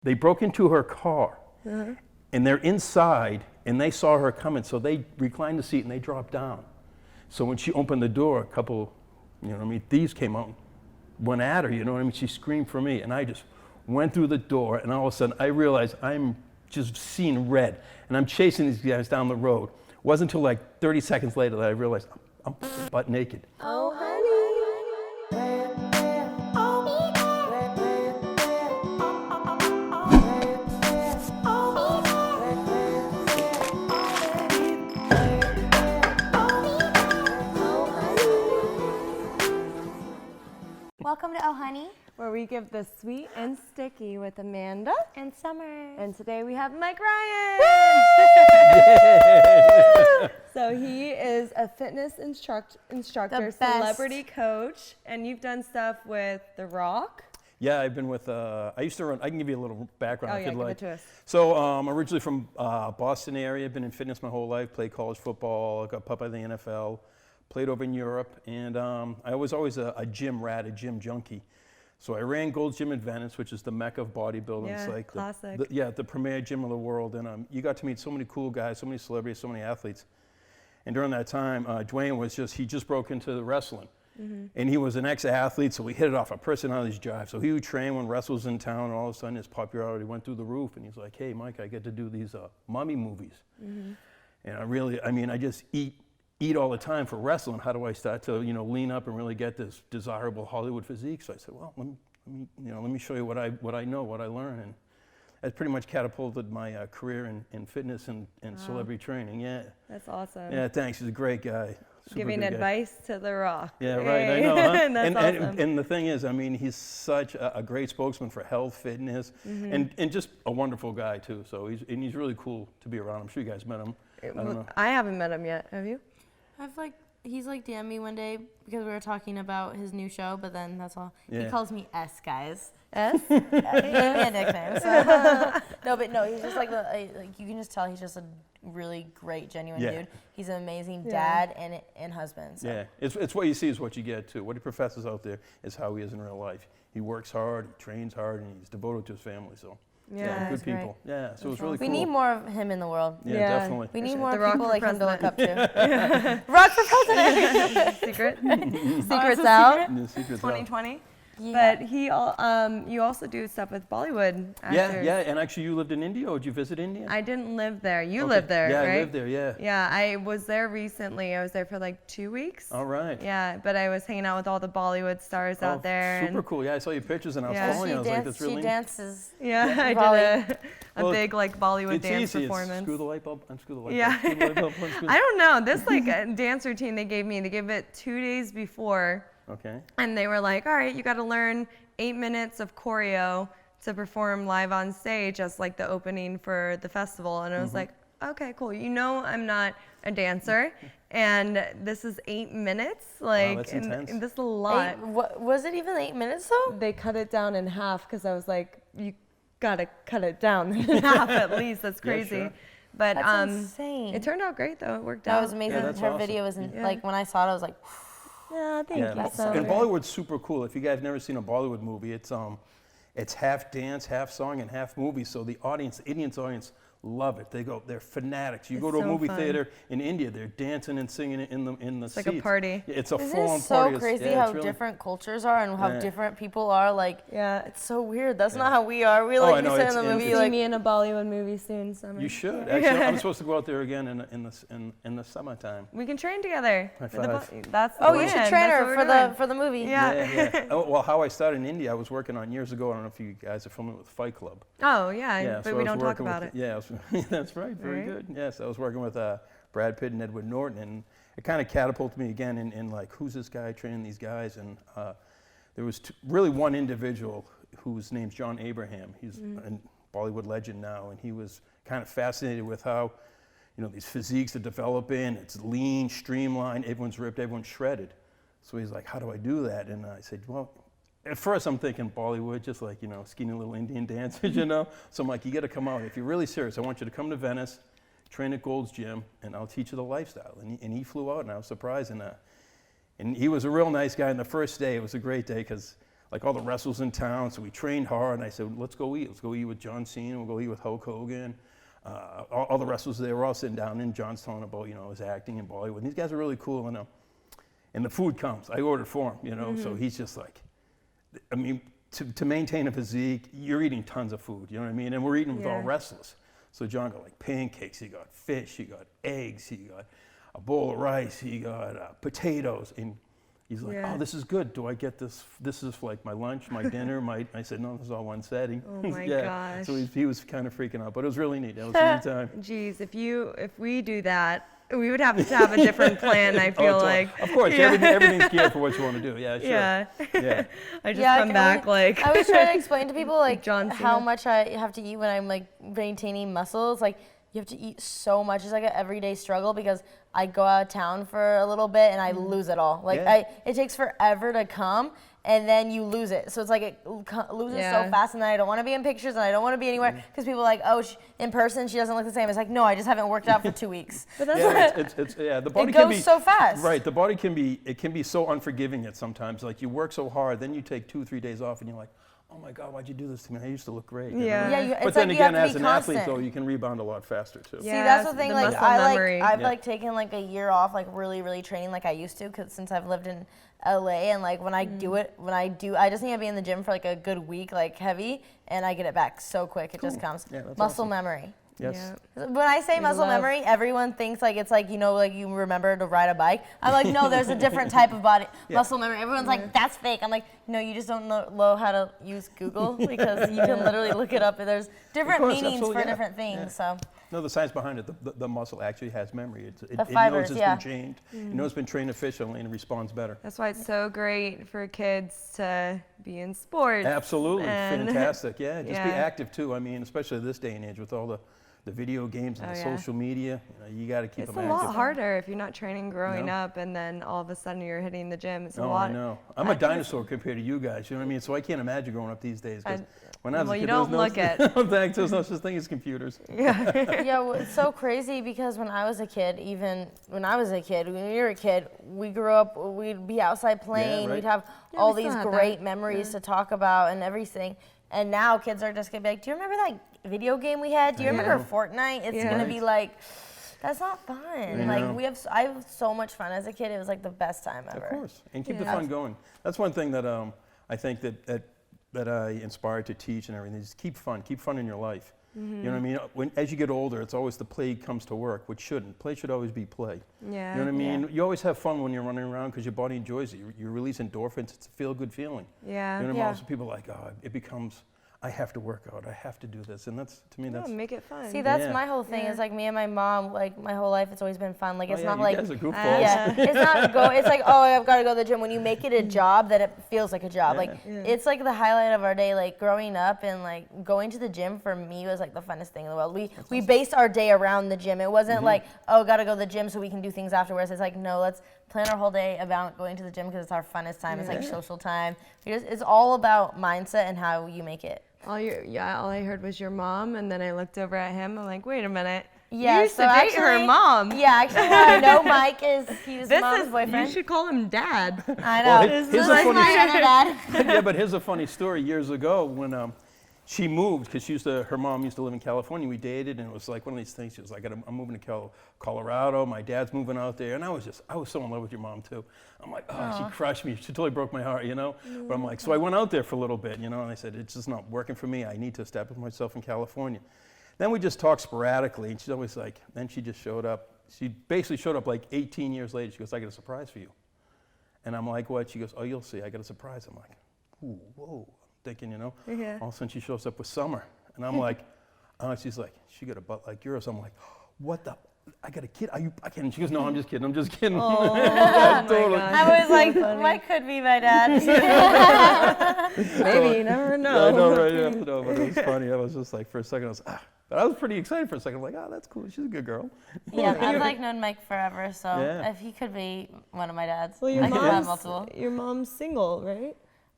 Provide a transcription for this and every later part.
They broke into her car, and they're inside, and they saw her coming, so they reclined the seat and they dropped down. So when she opened the door, a couple, thieves came out, went at her, she screamed for me, and I just went through the door, and all of a sudden I realized I'm just seeing red, and I'm chasing these guys down the road. It wasn't until like 30 seconds later that I realized I'm butt naked. Oh, honey. Welcome to OHoney, Where we give the sweet and sticky with Amanda and Sommer. And today we have Mike Ryan. So he is a fitness instructor, celebrity coach, and you've done stuff with The Rock. Yeah, I've been with, I used to run, I can give you a little background if you'd like. Give it to us. So I'm originally from Boston area, been in fitness my whole life, played college football, got put by the NFL, played over in Europe, and I was always a gym rat, a gym junkie. So I ran Gold's Gym in Venice, which is the mecca of bodybuilding. Yeah, it's like classic. the premier gym of the world, and you got to meet so many cool guys, so many celebrities, so many athletes. And during that time, Dwayne was he just broke into the wrestling. And he was an ex-athlete, so we hit it off, a personality's drive. So he would train when Russell was in town, and all of a sudden his popularity went through the roof, and he's like, hey, Mike, I get to do these mummy movies. And I just eat all the time for wrestling. How do I start to, lean up and really get this desirable Hollywood physique? So I said, well, let me show you what I know, what I learn. And that pretty much catapulted my career in fitness and celebrity training, yeah. That's awesome. Yeah, thanks, he's a great guy. Giving advice to The Rock. Yeah, right, I know, huh? That's awesome. And the thing is, he's such a great spokesman for health, fitness, and just a wonderful guy too. So he's really cool to be around. I'm sure you guys met him. I don't know. I haven't met him yet. Have you? He's DM'd me one day because we were talking about his new show, but then that's all. Yeah. He calls me S, guys. S? He gave me a nickname. So. No, he's just you can just tell he's just a really great, genuine dude. He's an amazing dad and husband. So. Yeah, it's what you see is what you get too. What he professes out there is how he is in real life. He works hard, he trains hard, and he's devoted to his family. So Yeah, good people. Great. Yeah, so it's really We cool. need more of him in the world. Yeah, definitely. We need more The Rock people for like him to look president. up to. Rock for president. Secrets out. The secret's out. 2020. Yeah. But you also do stuff with Bollywood actors. Yeah, and actually you lived in India, or did you visit India? I didn't live there. You Okay. lived there, yeah, right? I lived there, yeah. Yeah, I was there recently. I was there for like 2 weeks. All right. Yeah, but I was hanging out with all the Bollywood stars out there. Super cool. Yeah, I saw your pictures and I was Yeah. following you. I was like, that's really She neat. dances. Yeah, I did a Well, big Bollywood It's dance easy. performance. It's screw the light bulb, unscrew the light Yeah. bulb, screw the light bulb, unscrew the I don't know. This dance routine they gave it 2 days before. Okay. And they were like, all right, you got to learn 8 minutes of choreo to perform live on stage as the opening for the festival. And I was like, okay, cool. I'm not a dancer. And this is 8 minutes. That's intense. And this is a lot. Was it even 8 minutes though? They cut it down in half because I was like, you got to cut it down in half at least. That's crazy. sure. But That's insane. it turned out great though. It worked out. That was amazing. Yeah, that's Her awesome. video was when I saw it, I was like, Yeah, thank Yeah, you so and much. Bollywood's super cool. If you guys have never seen a Bollywood movie, it's half dance, half song, and half movie. So the Indian audience love it. They're fanatics. You go to a so movie fun. theater in India, they're dancing and singing in the It's seats. like a party. Yeah, it's a isn't full-on it so party. crazy how different cultures are and how different people are? Yeah. It's so weird. That's not how we are. We I we know, sit it's in the movie See like me in a Bollywood movie soon, Summer. You should. Actually, I'm supposed to go out there again in the summertime. We can train together. High With the five. that's the oh, you plan. should train That's what her we're doing. for the movie. Yeah. Oh, well, how I started in India, I was working on years ago. I don't know if you guys are familiar with Fight Club. Oh yeah, so but I we was don't talk working about with- it. Yeah, that's right. Very good. Yes, I was working with Brad Pitt and Edward Norton, and it kind of catapulted me again in who's this guy training these guys? And there was really one individual whose name's John Abraham. He's a Bollywood legend now, and he was kind of fascinated with how, these physiques are developing. It's lean, streamlined, everyone's ripped, everyone's shredded. So he's like, how do I do that? And I said, well, at first I'm thinking Bollywood, just skinny little Indian dancers, So I'm like, you got to come out. If you're really serious, I want you to come to Venice, train at Gold's Gym, and I'll teach you the lifestyle. And he flew out, and I was surprised. And he was a real nice guy. And the first day, it was a great day because like all the wrestlers in town. So we trained hard, and I said, let's go eat. Let's go eat with John Cena. We'll go eat with Hulk Hogan. All the wrestlers there were all sitting down, and John's telling about, you know, his acting in Bollywood. And these guys are really cool, and the food comes. I ordered for him, you know, so he's just like, I mean, to maintain a physique, you're eating tons of food, you know what I mean? And we're eating with all wrestlers. So John got like pancakes, he got fish, he got eggs, he got a bowl of rice, he got potatoes, and he's like, oh, this is good. Do I get this? This is like my lunch, my dinner, I said, no, this is all one setting. Oh my gosh. So he was kind of freaking out, but it was really neat. That was a neat time. Geez, if we do that, we would have to have a different plan, I feel like. Of course, everything's geared for what you want to do. Yeah, sure. Yeah. I just come back like. I was trying to explain to people like John how Cena. much I have to eat when I'm like maintaining muscles. Like you have to eat so much. It's like an everyday struggle because I go out of town for a little bit and I lose it all. Like it takes forever to come. And then you lose it. So it's like it loses so fast, and then I don't want to be in pictures, and I don't want to be anywhere because people are like, oh, in person she doesn't look the same. It's like, no, I just haven't worked out for 2 weeks. But that's the body it can goes be so fast. Right, the body can be so unforgiving at sometimes. Like you work so hard, then you take 2-3 days off, and you're like, oh my God, why'd you do this to me? I used to look great. You know? It's but then like again, you have to as be an constant. athlete, though, you can rebound a lot faster too. See, that's the thing. Like I've Yeah. taken like a year off, like really training like I used to, since I've lived in LA, and like when I do it, I just need to be in the gym for like a good week, like heavy, and I get it back so quick. It just comes. Yeah, that's muscle awesome. memory. Yes. Yeah. When I say muscle memory, everyone thinks like it's like, you know, like you remember to ride a bike. I'm like, no, there's a different type of muscle memory. Everyone's like, that's fake. I'm like, no, you just don't know how to use Google because you can literally look it up and there's different meanings for different things. So. No, the science behind it, the muscle actually has memory. It fibers, knows it's been trained. It knows it's been trained efficiently and it responds better. That's why it's so great for kids to be in sports. Absolutely, fantastic. Yeah, just be active too. I mean, especially this day and age with all the video games and the social media, you got to keep them active. It's a lot harder if you're not training growing up and then all of a sudden you're hitting the gym. It's a lot. I know. I'm a dinosaur compared to you guys, you know what I mean? So I can't imagine growing up these days. When I was a kid, you don't look it. Thanks, there's no such thing as computers. Yeah, well, it's so crazy because when I was a kid, when you were a kid, we grew up, we'd be outside playing, we'd have all these great memories to talk about and everything. And now kids are just gonna be like, do you remember that video game we had? Do you remember Fortnite? It's gonna be like, that's not fun. Like I have so much fun as a kid. It was like the best time ever. Of course, and keep the fun going. That's one thing that I think that I inspired to teach and everything. Is keep fun in your life. You know what I mean? As you get older, it's always the play comes to work, which shouldn't. Play should always be play. Yeah. You know what I mean? You always have fun when you're running around because your body enjoys it. You release endorphins. It's a feel-good feeling. Yeah. You know what I mean? Also, people are like, oh, it becomes, I have to work out. I have to do this, and that's to me that's. Make it fun. See, that's my whole thing. Is like me and my mom. Like my whole life, it's always been fun. Like it's not you like guys are goofballs. it's not It's like, oh, I've got to go to the gym. When you make it a job, then it feels like a job. It's like the highlight of our day. Like growing up and like going to the gym for me was like the funnest thing in the world. We based our day around the gym. It wasn't like, oh, got to go to the gym so we can do things afterwards. It's like, no, let's plan our whole day about going to the gym because it's our funnest time. It's like social time. It's all about mindset and how you make it. All I heard was your mom, and then I looked over at him. I'm like, wait a minute. Yeah, you used to date her mom. Yeah, actually, I know Mike he was mom's boyfriend. You should call him dad. I know. Well, This is my other dad. Yeah, but here's a funny story. Years ago, when she moved, because her mom used to live in California. We dated, and it was like one of these things. She was like, I'm moving to Colorado. My dad's moving out there, and I was so in love with your mom too. I'm like, oh, she crushed me. She totally broke my heart, you know. But I'm like, so I went out there for a little bit, you know, and I said, it's just not working for me. I need to establish myself in California. Then we just talked sporadically, and she's always like, then she just showed up. She basically showed up like 18 years later. She goes, I got a surprise for you. And I'm like, what? She goes, oh, you'll see. I got a surprise. I'm like, ooh, whoa. Thinking, you know, all of a sudden she shows up with Sommer, and I'm like, she's like, she got a butt like yours. I'm like, what the? I got a kid. Are you? I can't. She goes, no, I'm just kidding. Oh, totally. I was like, Mike could be my dad. Maybe you never know. Yeah, I know, right? Yeah, no, but it was funny. I was just like, for a second, but I was pretty excited for a second. I'm like, oh, that's cool. She's a good girl. Yeah, I've like known Mike forever, so if he could be one of my dads, well, I could have multiple. Your mom's single, right?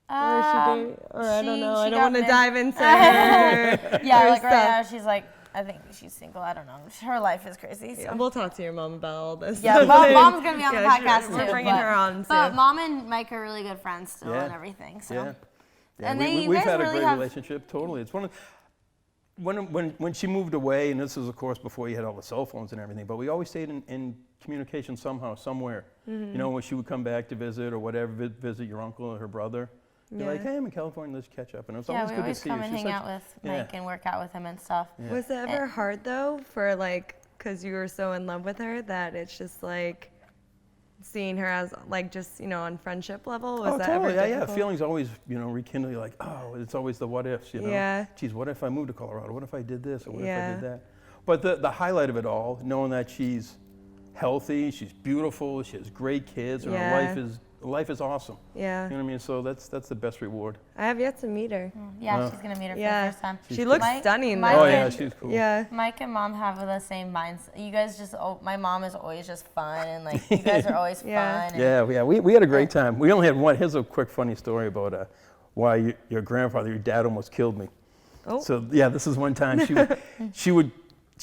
Or I don't know. I don't want to dive into her. Like right now she's like, I think she's single. I don't know. Her life is crazy. So. Yeah, we'll talk to your mom about all this. Yeah, mom's gonna be on the podcast too. We're bringing her on. But mom and Mike are really good friends still and everything. So. Yeah. And we've guys had a really great have- relationship. Totally, it's one of when she moved away, and this is of course before you had all the cell phones and everything. But we always stayed in communication somehow, somewhere. You know, when she would come back to visit or whatever, visit your uncle or her brother. Be like, hey, I'm in California, let's catch up. And it was always we good to always see come her. and She's hang such- out with Mike and work out with him and stuff. Yeah. Was it ever hard though for like, cause you were so in love with her that it's just like seeing her as like just, you know, on friendship level? Was that totally. ever Yeah. difficult? Feelings always, you know, rekindle. Like, oh, it's always the what ifs, you know. Yeah. Geez, what if I moved to Colorado? What if I did this? Or what if I Yeah. did that? But the highlight of it all, knowing that she's healthy, she's beautiful, she has great kids, and Yeah. her life is awesome. Yeah. You know what I mean? So that's the best reward. I have yet to meet her. Yeah, she's gonna meet her for Yeah. the first time. She looks Mike- stunning Mike though. Oh yeah, and- she's cool. Yeah. Mike and Mom have the same minds. You guys just, my mom is always just fun, and like you guys are always Yeah. fun. And Yeah. We had a great time. We only had one. Here's a quick funny story about why your grandfather, your dad, almost killed me. Oh. So yeah, this is one time she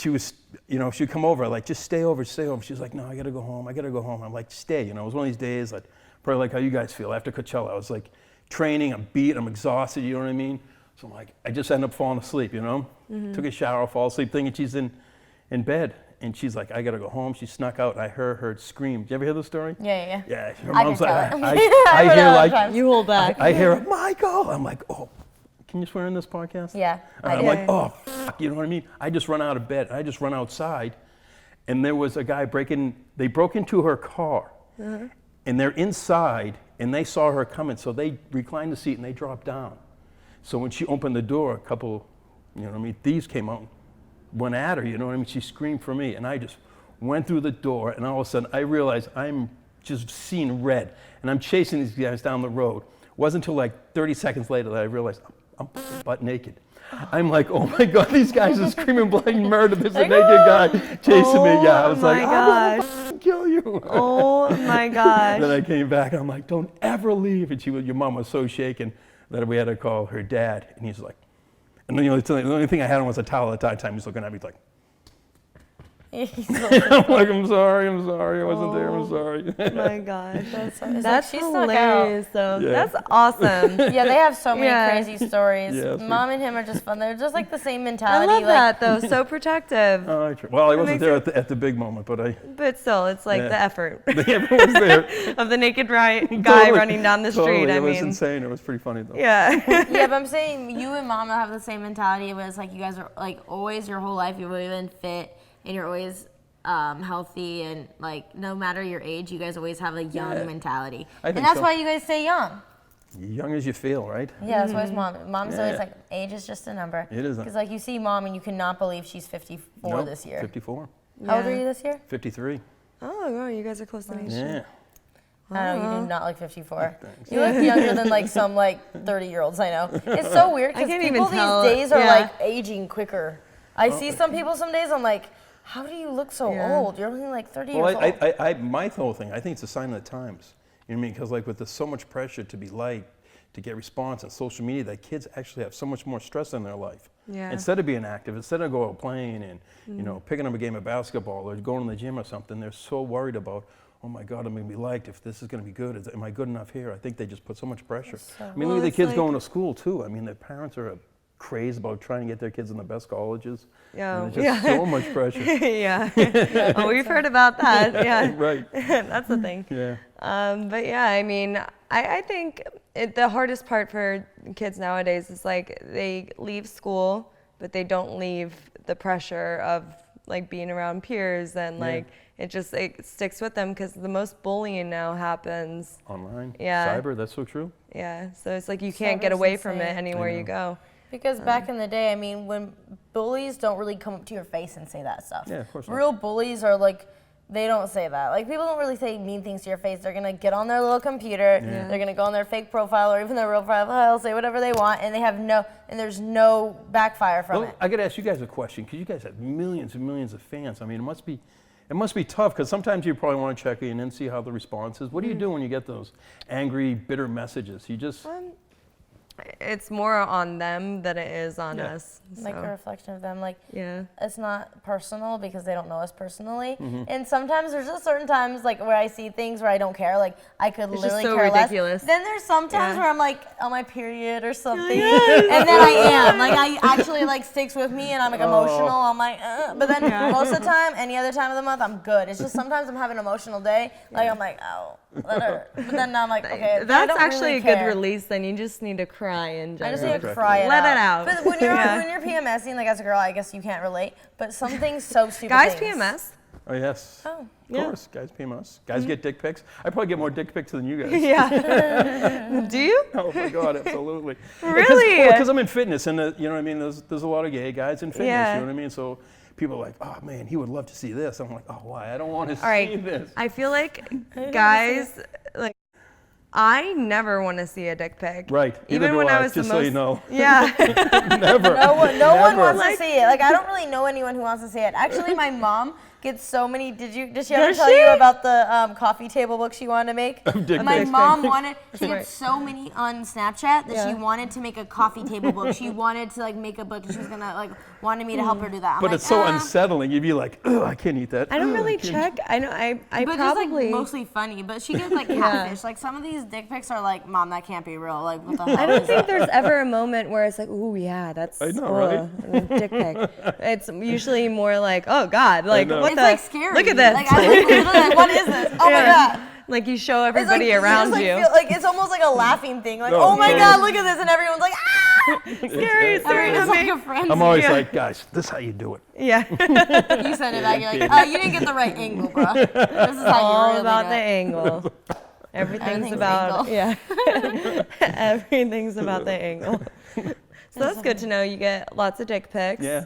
was, you know, she'd come over, like, just stay over. She was like, no, I gotta go home. I'm like, stay. You know, it was one of these days, like, probably like how you guys feel after Coachella. I was like training, I'm beat, I'm exhausted, you know what I mean? So I'm like, I just end up falling asleep, you know? Took a shower, fall asleep, thinking she's in bed. And she's like, I gotta go home. She snuck out, and I heard her scream. Did you ever hear this story? Yeah. Yeah, her I mom's can like, tell it. I heard it hear all the like, time. You hold back. I hear, Michael. I'm like, oh, can you swear in this podcast? Yeah, I I'm do. like, oh, fuck, you know what I mean? I just run out of bed. I just run outside, and there was a guy they broke into her car, and they're inside, and they saw her coming, so they reclined the seat and they dropped down. So when she opened the door, a couple, you know what I mean, thieves came out, went at her, you know what I mean? She screamed for me, and I just went through the door, and all of a sudden I realized I'm just seeing red, and I'm chasing these guys down the road. It wasn't until like 30 seconds later that I realized I'm butt naked. I'm like, oh my God, these guys are screaming bloody murder. There's a naked guy chasing me. Yeah, I was like, I'm gonna fucking kill you. Oh my gosh. Then I came back and I'm like, don't ever leave. And your mom was so shaken that we had to call her dad. And he's like, and the only thing I had on was a towel at that time. He's looking at me like, He's so I'm like, I'm sorry, I wasn't there, I'm sorry. Oh my gosh. It's That's like, she snuck out. hilarious though. Yeah. That's awesome. Yeah, they have so many Yeah. crazy stories. Yeah, it's Mom and him are just fun. They're just like the same I mentality. love like, that though. So protective. Well, I wasn't makes there it- at the big moment, but But still, it's like Yeah. the effort everyone was there. of the naked guy Totally, running down the street. totally. I It was mean, insane. It was pretty funny though. yeah. yeah, but I'm saying you and Mama have the same mentality. But it's like you guys are like always your whole life. You've always been fit and you're always healthy, and like no matter your age, you guys always have a young Yeah. mentality. I And think that's so. why you guys stay young. Young as you feel, right? Yeah, that's why it's Mom. Mom's Yeah. always like, age is just a number. It is. Because like you see Mom and you cannot believe she's 54 Nope, this year. 54, How old are Yeah. you this year? 53. Oh, wow, you guys are close in age. Yeah. I know, you do not look 54. Thanks. You look younger than like some like 30-year-olds I know. It's so weird I because can't people even tell. these days are Yeah. like aging quicker. I see some people some days, I'm like, how do you look so Yeah. old? You're only like 30 Well, years old. my whole thing, I think it's a sign of the times. You know what I mean? Because like with so much pressure to be liked, to get response on social media, that kids actually have so much more stress in their life. Yeah. Instead of being active, instead of going out playing and you know picking up a game of basketball or going to the gym or something, they're so worried about, oh my God, I'm gonna be liked. If this is gonna be good, am I good enough here? I think they just put so much pressure. I mean, Well, look at the it's kids like- going to school too. I mean, their parents are crazed about trying to get their kids in the best colleges. Yeah, And there's just so much pressure. yeah. Oh, we've heard about that. Yeah. Right. That's the thing. Yeah. But yeah, I mean, I think the hardest part for kids nowadays is like they leave school, but they don't leave the pressure of like being around peers, and like it sticks with them because the most bullying now happens Online. Yeah. Cyber. That's so true. Yeah, so it's like you can't get Cyber's away from it insane. anywhere I know. you go. Because back in the day, I mean, when bullies don't really come up to your face and say that stuff. Yeah, of course not. Real bullies are like, they don't say that. Like, people don't really say mean things to your face. They're going to get on their little computer. Yeah. They're going to go on their fake profile or even their real profile, say whatever they want, and there's no backfire from Well, it. I got to ask you guys a question because you guys have millions and millions of fans. I mean, it must be tough because sometimes you probably want to check in and see how the response is. What do you do when you get those angry, bitter messages? You just it's more on them than it is on us. Like a reflection of them. Like, yeah. It's not personal because they don't know us personally. And sometimes there's just certain times like where I see things where I don't care. Like I could It's literally just so care ridiculous. less. Then there's some times where I'm like on my period or something. Yes. And then I am. Like I actually like sticks with me and I'm like emotional. I'm like, but then most of the time, any other time of the month, I'm good. It's just sometimes I'm having an emotional day. Like I'm like, oh, that hurt. But then I'm like, okay. That's I don't actually really a good care. release. Then you just need to cry in general. I just need to cry it Let out. it out. But when you're when you're PMSing, like as a girl, I guess you can't relate. But some things so stupid. Guys things. PMS. Oh, yes. Oh. Of course, guys PMS. Guys get dick pics. I probably get more dick pics than you guys. Yeah. Do you? Oh my God, absolutely. Really? Because I'm in fitness, and you know what I mean. There's a lot of gay guys in fitness. Yeah. You know what I mean. So people are like, oh man, he would love to see this. I'm like, oh why? I don't want to All right. see this. I feel like guys, like, I never want to see a dick pic. Right. Even Either when do I was just the so most. you know. Yeah. Never. No one wants Like- to see it. Like I don't really know anyone who wants to see it. Actually, my mom gets so many. Did she ever Does tell she? you about the coffee table book she wanted to make? dick My pics. mom wanted. She Right. gets so many on Snapchat that she Yeah. wanted to make a coffee table book. She wanted to like make a book. And she was gonna like wanted me to help her do that. I'm But like, it's so "Ah." unsettling. You'd be like, oh, I can't eat that. I don't Ugh, really can't check. I know. I But probably. just like mostly funny. But she gets like catfish. Like some of these dick pics are like, Mom, that can't be real. Like what the hell? I don't is think that? there's ever a moment where it's like, ooh, yeah, that's. I know, right? a dick pic. It's usually more like, oh God, like know. what It's the? like scary. Look at this. Like I was literally like, what is this? Oh my God. Like you show It's like, everybody you just, around like, you. feel like it's almost like a laughing thing. Like, No, oh my totally. God, look at this, and everyone's like, ah! Scary, Everyone's like a frenzy. I'm always Yeah. like, guys, this is how you do it. Yeah. You send it back. You're like, oh, you didn't get the right angle, bro. This is how All you really about do the it. angle. Everything's Everything's about angle. yeah. Everything's about the angle. So that's good to know. You get lots of dick pics. Yeah.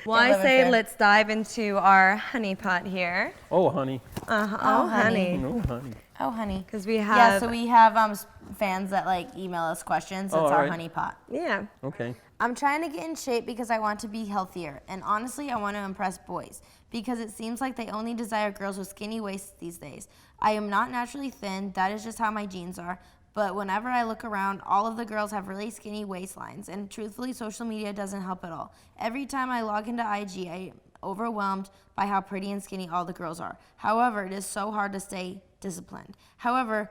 Well, I live in say fear. let's dive into our honey pot here. Oh, honey. Oh, honey. honey. Oh, honey. Oh, honey. Because we have. Yeah, so we have fans that like email us questions. Oh, It's our alright. honey pot. Yeah. Okay. I'm trying to get in shape because I want to be healthier. And honestly, I want to impress boys because it seems like they only desire girls with skinny waists these days. I am not naturally thin. That is just how my genes are. But whenever I look around, all of the girls have really skinny waistlines. And truthfully, social media doesn't help at all. Every time I log into IG, I am overwhelmed by how pretty and skinny all the girls are. However, it is so hard to stay disciplined. However,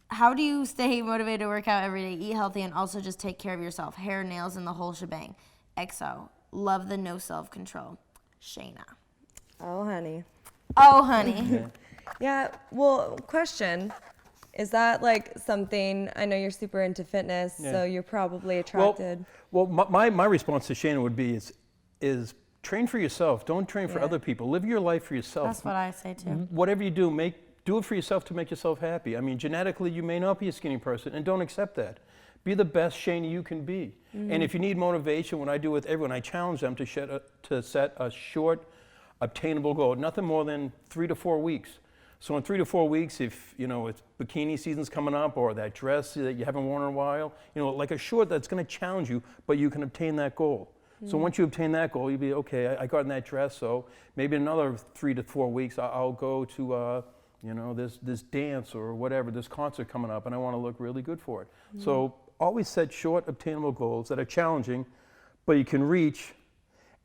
how do you stay motivated to work out every day, eat healthy, and also just take care of yourself? Hair, nails, and the whole shebang. XO. Love the no self-control. Shayna. Oh, honey. Oh, honey. Yeah. Well, question. Is that like something? I know you're super into fitness, so you're probably attracted. Well, my response to Shannon would be is train for yourself. Don't train for other people. Live your life for yourself. That's what I say too. Whatever you do, do it for yourself to make yourself happy. I mean, genetically, you may not be a skinny person, and don't accept that. Be the best Shani you can be. And if you need motivation, what I do with everyone, I challenge them to set a short, obtainable goal. Nothing more than 3 to 4 weeks. So in 3 to 4 weeks, if it's bikini season's coming up or that dress that you haven't worn in a while, like a short that's going to challenge you, but you can obtain that goal. So once you obtain that goal, you'll be okay. I got in that dress, so maybe another 3 to 4 weeks, I'll go to this dance or whatever, this concert coming up, and I want to look really good for it. So always set short, obtainable goals that are challenging, but you can reach.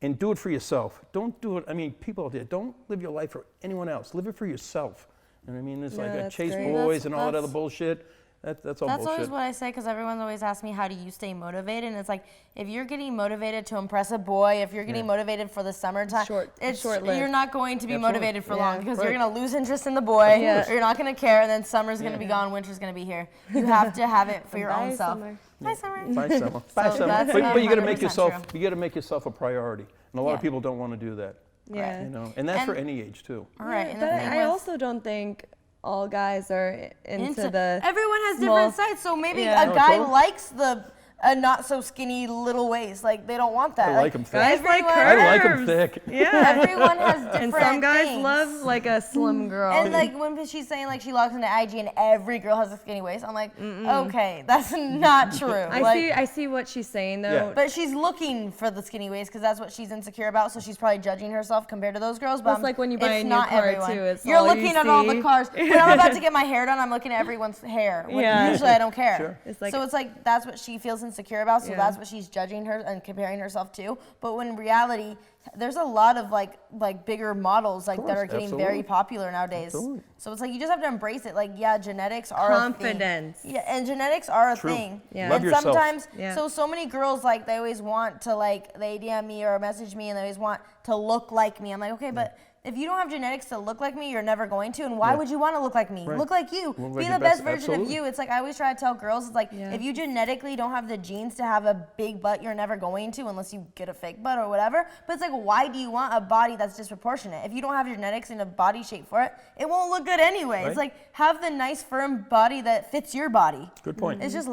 And do it for yourself. Don't do it. I mean, people out there, don't live your life for anyone else. Live it for yourself. And I mean, there's like a that's chase great. boys and all that That's- other bullshit. That's all That's bullshit. always what I say because everyone's always asked me, how do you stay motivated? And it's like, if you're getting motivated to impress a boy, if you're getting motivated for the summertime, Short-lived. you're not going to be Absolutely. motivated for Yeah. long because Right. you're going to lose interest in the boy. Yeah. Or you're not going to care, and then summer's going to be gone, winter's going to be here. You have to have it for your Bye, own self. Summer. Bye, summer. Bye, Summer. Bye, So Summer. that's But you got to make 100% yourself. true. You got to make yourself a priority, and a lot of Yeah. people don't want to do that. Yeah. And that's for And- any age too. All right. And the But thing I was- also don't think all guys are into the. everyone has small- different sides, so maybe Yeah. a No, guy totally. likes the a not so skinny little waist. Like they don't want that. I like them thick. Guys like curves. I like them thick. Yeah. Everyone has different And some guys things. love like a slim girl. And like when she's saying like she logs into IG and every girl has a skinny waist, I'm like, okay, that's not true. I see what she's saying though. Yeah. But she's looking for the skinny waist because that's what she's insecure about. So she's probably judging herself compared to those girls. But It's like when you buy it's a new not car everyone. too. It's You're all looking you at all the see. cars. When I'm about to get my hair done, I'm looking at everyone's hair. When Yeah. Usually I don't care. Sure. It's like- So it's like that's what she feels insecure about. So Yeah. that's what she's judging her and comparing herself to. But when in reality, there's a lot of like bigger models like that course, are getting absolutely. very popular nowadays. Absolutely. So it's like you just have to embrace it. Like yeah, genetics are Confidence. a thing. Yeah, and genetics are a True. thing. Yeah. Love And yourself. sometimes Yeah. so many girls like they always want to like they DM me or message me and they always want to look like me. I'm like, okay, but if you don't have genetics to look like me, you're never going to. And why Yeah. would you want to look like me? Right. Look like you. Look Be like the your best best- version of absolutely. you. It's like I always try to tell girls, it's like Yeah. if you genetically don't have the genes to have a big butt, you're never going to unless you get a fake butt or whatever. But it's like, why do you want a body that's disproportionate? If you don't have genetics and a body shape for it, it won't look good anyway. Right. It's like have the nice firm body that fits your body. Good point. It's just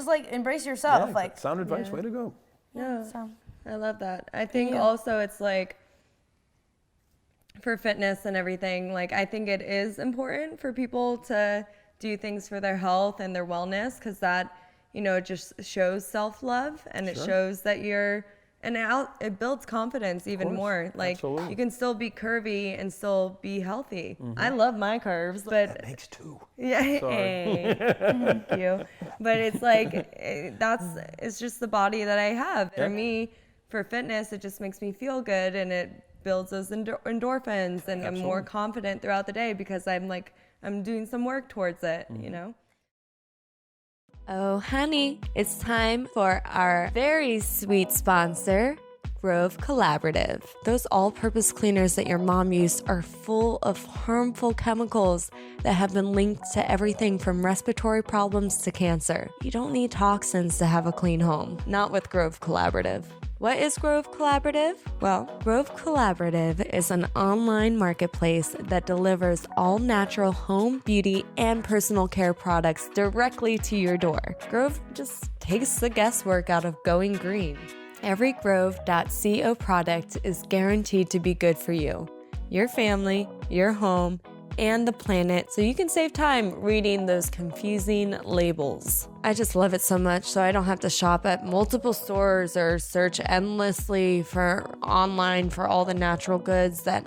like embrace yourself. Yeah, Like sound advice. Yeah. Way to go. Yeah. so. I love that. I think Yeah. also it's like for fitness and everything, like I think it is important for people to do things for their health and their wellness because that, you know, it just shows self-love and it Sure. shows that you're, and it builds confidence even course. more. Like Absolutely. you can still be curvy and still be healthy. I love my curves, but That makes two. yeah, Sorry. hey, thank you. But it's like it's just the body that I have. For Yeah. me, for fitness, it just makes me feel good, and it builds those endorphins, and I'm more Absolutely. confident throughout the day because I'm doing some work towards it. You know. Oh, honey, it's time for our very sweet sponsor, Grove Collaborative. Those all-purpose cleaners that your mom used are full of harmful chemicals that have been linked to everything from respiratory problems to cancer. You don't need toxins to have a clean home, not with Grove Collaborative. What is Grove Collaborative? Well, Grove Collaborative is an online marketplace that delivers all natural home, beauty, and personal care products directly to your door. Grove just takes the guesswork out of going green. Every Grove.co product is guaranteed to be good for you, your family, your home, and the planet, so you can save time reading those confusing labels. I just love it so much, so I don't have to shop at multiple stores or search endlessly for online for all the natural goods that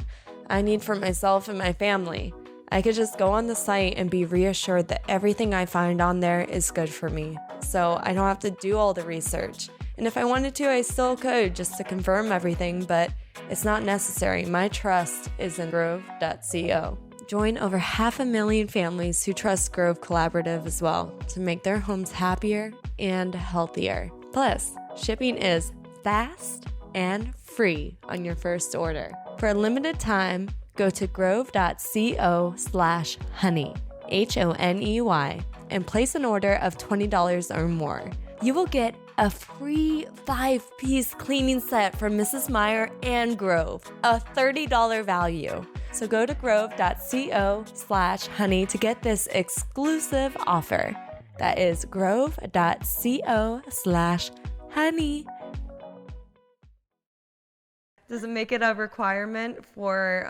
I need for myself and my family. I could just go on the site and be reassured that everything I find on there is good for me, so I don't have to do all the research. And if I wanted to, I still could just to confirm everything, but it's not necessary. My trust is in Grove.co. Join over 500,000 families who trust Grove Collaborative as well to make their homes happier and healthier. Plus, shipping is fast and free on your first order. For a limited time, go to grove.co/honey, HONEY, and place an order of $20 or more. You will get a free 5-piece cleaning set from Mrs. Meyer and Grove, a $30 value. So go to grove.co/honey to get this exclusive offer. That is grove.co/honey. Does it make it a requirement for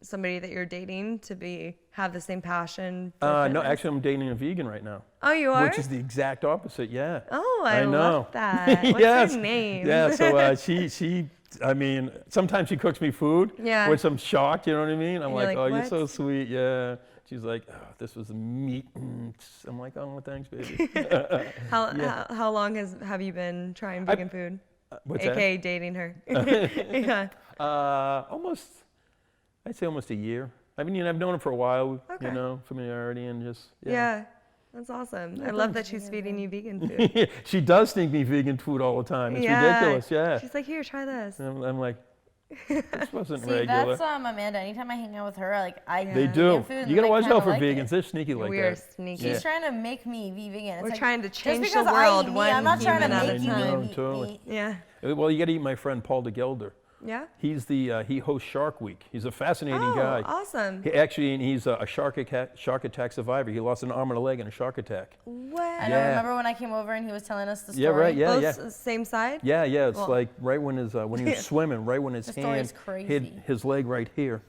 somebody that you're dating to have the same passion? For No, fitness? actually, I'm dating a vegan right now. Oh, you are? Which is the exact opposite, yeah. Oh, I know. love that. What's Yes. her name? Yeah, so she, I mean, sometimes she cooks me food, Yeah. which I'm shocked, you know what I mean? I'm And you're like, like, oh, you're "What?" so sweet, yeah. She's like, oh, this was meat. I'm like, oh, thanks, baby. How long have you been trying vegan food? What's AKA dating her. Yeah. that? I'd say almost a year. I mean, I've known her for a while, Okay. you know, familiarity and just, Yeah. That's awesome. I love that she's feeding you vegan food. She does sneak me vegan food all the time. It's ridiculous, yeah. She's like, here, try this. And I'm like, this wasn't See, regular. that's Amanda. Anytime I hang out with her, like I They eat do. vegan food and You gotta I watch kinda out for like vegans. it. They're sneaky like We are that. sneaky. She's trying to make me be vegan. It's We're like, trying to just change the because world I eat one meat, I'm not trying to human at make a you time. eat Totally. meat. Yeah. Well, you got to eat my friend Paul de Gelder. Yeah. He hosts Shark Week. He's a fascinating Oh, guy. awesome. He's a shark attack survivor. He lost an arm and a leg in a shark attack. What? I know. Remember when I came over and he was telling us the story? Yeah, right. Yeah, Both same side? Yeah. It's Well- like right when when he was swimming, right when his The story's hand crazy. hit his leg right here.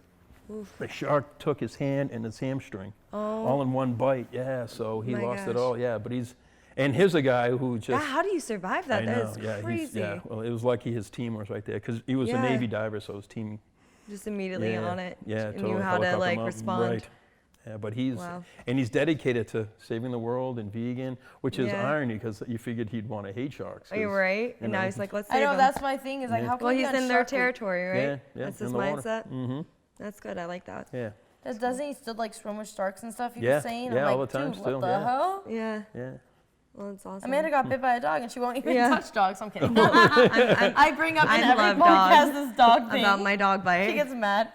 The shark took his hand and his hamstring, all in one bite. Yeah, so he My lost it gosh. all. Yeah, but here's a guy who just. Yeah, how do you survive that? I That know. is Yeah, crazy. well, it was lucky his team was right there because he was a Yeah. Navy diver, so his team. Just immediately on it. Yeah, and totally. knew how to helicopter like him up. respond. Right. Yeah, but he's Wow. dedicated to saving the world and vegan, which is Yeah. irony because you figured he'd want to hate sharks. Are you 'cause, right? And now know, he's like, let's I save know, him. that's my thing. Is like, Yeah. how can Well, we he's be on in their Shark Week? territory, right? Yeah, That's in his the water. mindset. Mm-hmm. That's good. I like that. Yeah. Doesn't he still like swim with sharks and stuff? He Yeah, was saying. yeah, I'm all like, the time dude, still, what the yeah. hell? Yeah. Yeah. Well, it's awesome. Amanda got bit by a dog and she won't even Yeah. touch dogs. I'm kidding. I'm I bring up in I every love podcast dogs. this dog thing. about my dog bite. She gets mad.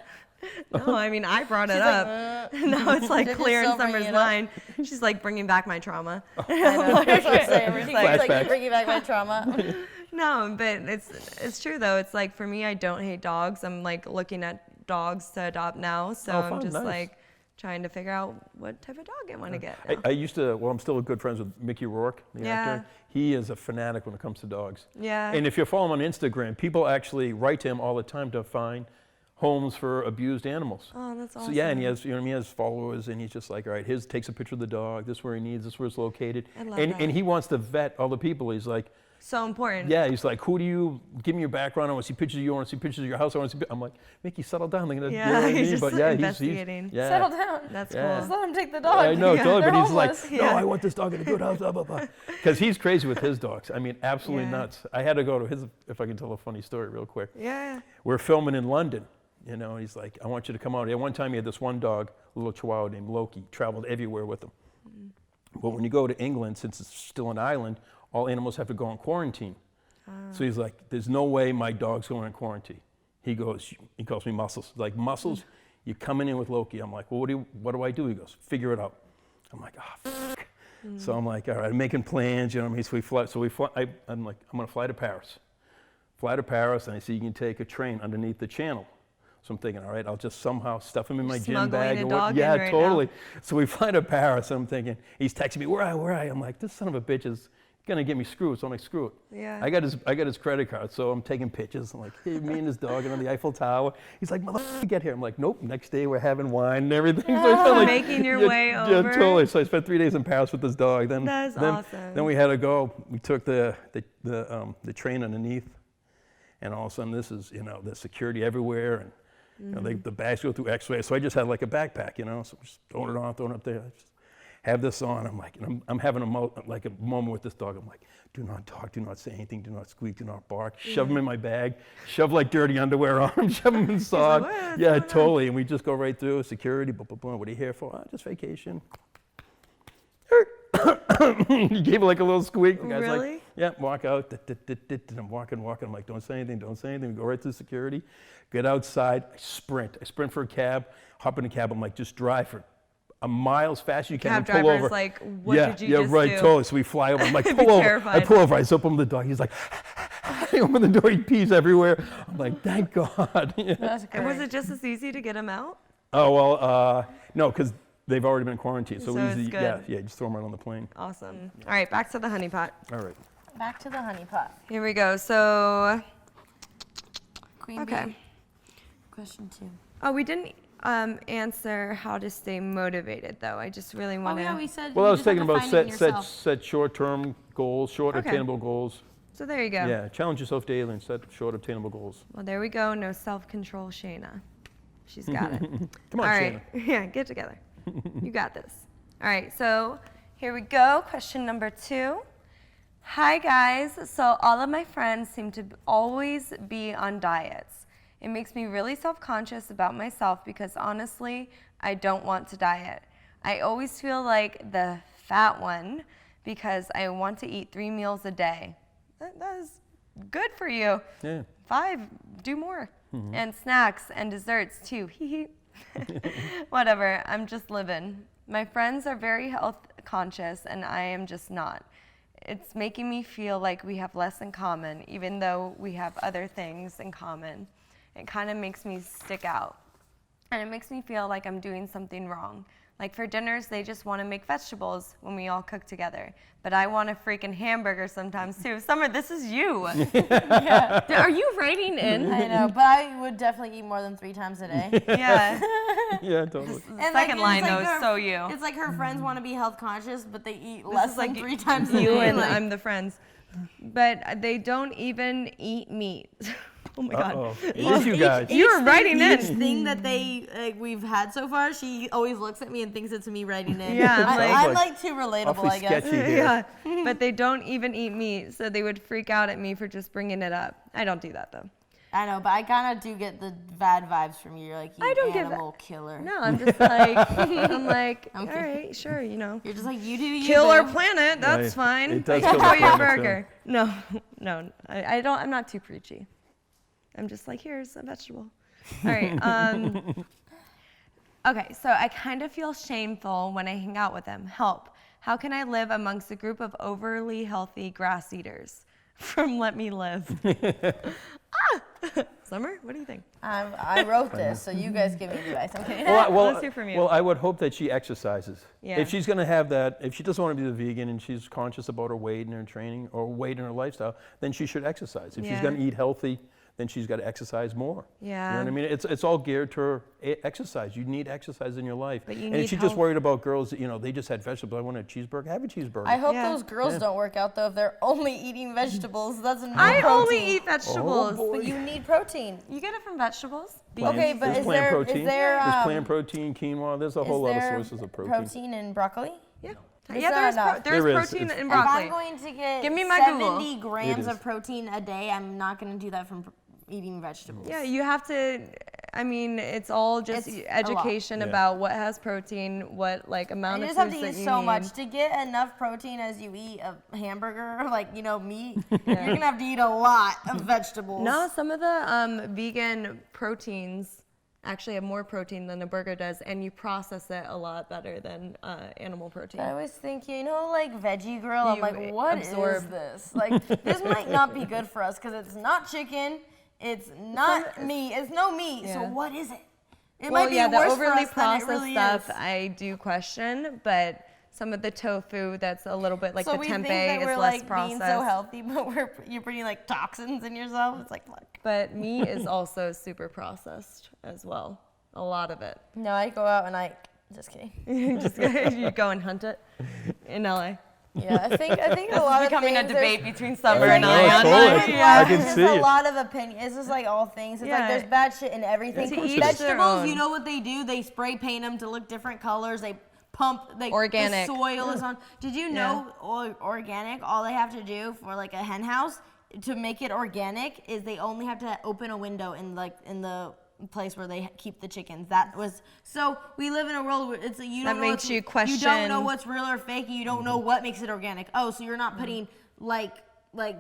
No, I mean, I brought it She's up. like, Now it's like They're just clear in still bringing Summer's it up. mind. She's like bringing back my trauma. I know. That's what I'm saying. She's like, Flashbacks. you're bringing back my trauma. No, but it's true though. It's like for me, I don't hate dogs. I'm like looking at dogs to adopt now, so Oh, I'm fun, just nice. like trying to figure out what type of dog I want to get. I used to. Well, I'm still good friends with Mickey Rourke, the Yeah. actor. He is a fanatic when it comes to dogs. Yeah. And if you follow him on Instagram, people actually write to him all the time to find homes for abused animals. Oh, that's awesome. So yeah, and he has, he has followers, and he's just like, all right, takes a picture of the dog. This is where he needs. This is where it's located. I love and that. and he wants to vet all the people. He's like, So important. yeah, he's like, who do you give me your background? I want to see pictures of you. I want to see pictures of your house. I want to see. I'm like, Mickey, settle down. They're gonna, Yeah, you know what I he's mean? just But yeah, investigating. yeah. Settle down. That's Yeah. Just cool. let him take the dog. I know, Yeah. totally, but They're he's like, homeless. no, Yeah. I want this dog in a good house, blah, blah, blah. Because he's crazy with his dogs. I mean, absolutely Yeah. nuts. I had to go to his, if I can tell a funny story real quick. Yeah. We're filming in London, and he's like, I want you to come out. At one time, he had this one dog, a little chihuahua named Loki, traveled everywhere with him. But when you go to England, since it's still an island, all animals have to go on quarantine. So he's like, there's no way my dog's going on quarantine. He calls me Muscles. He's like, Muscles, you're coming in with Loki. I'm like, well, what do I do? He goes, figure it out. I'm like, fuck. So I'm like, all right, I'm making plans, you know what I mean? So we fly, I'm like, I'm gonna fly to Paris. Fly to Paris, and I see you can take a train underneath the channel. So I'm thinking, all right, I'll just somehow stuff him in my gym Smuggling bag. a or dog in yeah, right totally. now. So we fly to Paris, and I'm thinking, he's texting me, where are you? I'm like, this son of a bitch is gonna get me screwed. So I'm like, screw it. Yeah. I got his credit card, so I'm taking pictures. I'm like, hey, me and his dog are on the Eiffel Tower. He's like, motherfucker, get here. I'm like, nope. Next day we're having wine and everything. So I spent like, Making your way over. Yeah, totally. So I spent 3 days in Paris with this dog. Then That's awesome. Then we had to go. We took the train underneath, and all of a sudden this is the security everywhere, and the bags go through X-ray. So I just had like a backpack, so just throwing it on, throwing it up there. Just have this on. I'm like, I'm having a moment with this dog. I'm like, do not talk, do not say anything, do not squeak, do not bark. Shove him in my bag, shove like dirty underwear on him, shove him inside. like, "What's Yeah, going on?" totally. And we just go right through security. Blah, blah, blah. What are you here for? Just vacation. He gave like a little squeak. The guy's Really? like, yeah, walk out. And I'm walking. I'm like, don't say anything, don't say anything. We go right through security, get outside, I sprint for a cab, hop in a cab. I'm like, just drive for a mile as fast as you can Cab and pull driver's over. like, what did you just right, do? totally. So we fly over. I'm like, I'd pull be over. I terrified. pull over. I open the door. He's like, I open the door. He pees everywhere. I'm like, thank God. Yeah. That's And was great. it just as easy to get him out? Oh well, no, because they've already been quarantined. So, So it's easy. good. Yeah, just throw them right on the plane. Awesome. All right, back to the honey pot. All right. Back to the honey pot. Here we go. So, Queen okay. bee. Question 2. Oh, we didn't answer how to stay motivated, though. I just really Oh want to. yeah, we said. Well, you I was just have thinking to about find it in set yourself. set short-term goals, short Okay. attainable goals. So there you go. Yeah, challenge yourself daily and set short attainable goals. Well, there we go. No self-control, Shayna. She's got it. Come on, All Shayna. right. Yeah, get together. You got this. All right, so here we go. Question number 2. Hi, guys. So all of my friends seem to always be on diets. It makes me really self-conscious about myself because honestly, I don't want to diet. I always feel like the fat one because I want to eat 3 meals a day. That is good for you. Yeah. 5, do more. And snacks and desserts too. Whatever, I'm just living. My friends are very health conscious and I am just not. it's making me feel like we have less in common, even though we have other things in common. It kind of makes me stick out. And it makes me feel like I'm doing something wrong. Like for dinners, they just want to make vegetables when we all cook together. But I want a freaking hamburger sometimes too. Sommer, this is you. Yeah. Are you writing in? I know, but I would definitely eat more than 3 times a day. Yeah. Yeah, totally. The second line, though, is so you. It's like her friends want to be health conscious, but they eat This less is than like 3 times a day. you and like, I'm the friends. But they don't even eat meat. Oh my God. Uh-oh. It is you guys. You were writing in. Each thing that we've had so far, she always looks at me and thinks it's me writing in. Yeah, I'm like too relatable, Awfully I guess. sketchy here. Yeah, but they don't even eat meat, so they would freak out at me for just bringing it up. I don't do that though. I know, but I kind of do get the bad vibes from you. You're like, you I don't get animal killer. No, I'm just like, all right, sure, you know. You're just like, you do you. Kill our boo." planet, that's Right. fine. It does kill the Enjoy your planet, burger. No, I don't. I'm not too preachy. I'm just like, here's a vegetable. All right. Okay, so I kind of feel shameful when I hang out with them. Help. How can I live amongst a group of overly healthy grass eaters? From Let Me Live. Sommer, what do you think? I wrote this, so you guys give me advice. I'm kidding. Let's hear from you. Well, I would hope that she exercises. Yeah. If she's going to have that, if she doesn't want to be the vegan and she's conscious about her weight and her training or weight in her lifestyle, then she should exercise. If she's Yeah. going to eat healthy, then she's got to exercise more. Yeah. You know what I mean? It's all geared to her exercise. You need exercise in your life. But you and need if she's just health. worried about girls, that, you know, they just had vegetables. I want a cheeseburger. Have a cheeseburger. I hope Yeah. those girls don't work out though if they're only eating vegetables. That's no I protein. only eat vegetables. Oh, boy. But you need protein. You get it from vegetables? Plant- Okay, but there's is plant there- protein. is there, There's plant protein, quinoa. There's a whole lot of sources of protein. protein in broccoli? Yeah. It's Yeah, not there's, enough. there's There is. protein It's- in If broccoli. I'm going to get Give me my 70 Google. grams It is. of protein a day, I'm not going to do that from eating vegetables. Yeah, you have to. I mean, it's all just It's a lot. education Yeah. about what has protein, what like And amount you of just have foods to that eat you so need. much to get enough protein as you eat a hamburger, like meat. You're gonna have to eat a lot of vegetables. No, some of the vegan proteins actually have more protein than a burger does, and you process it a lot better than animal protein. I always think, like Veggie Grill. I'm You like, what is absorb- this? Like, this might not be good for us because it's not chicken, it's not meat, it's no meat. So Yeah. what is it? It Well, might be yeah, the worse for overly us than it processed really stuff is. I do question, but some of the tofu that's a little bit like So the we think tempeh that is we're less like processed. being so healthy, but you're putting like toxins in yourself. It's like, fuck. But meat is also super processed as well. A lot of it. No, I go out and just kidding. Just you go and hunt it in LA. Yeah, I think a lot of Becoming a things, debate there's- between it's Sommer like- and No, I. it's on totally. life. I can There's see a it. lot of opinion. It's just like all things. It's Yeah. like there's bad shit in everything. To each their Vegetables, own. you know what they do? They spray paint them to look different colors. They pump. Organic. The soil is on. Did you know organic? All they have to do for like a hen house to make it organic is they only have to open a window in the place where they keep the chickens. That was so. We live in a world where it's you don't That know makes what's- you You don't question- know what's real or fake. And you don't know what makes it organic. Oh, so you're not putting like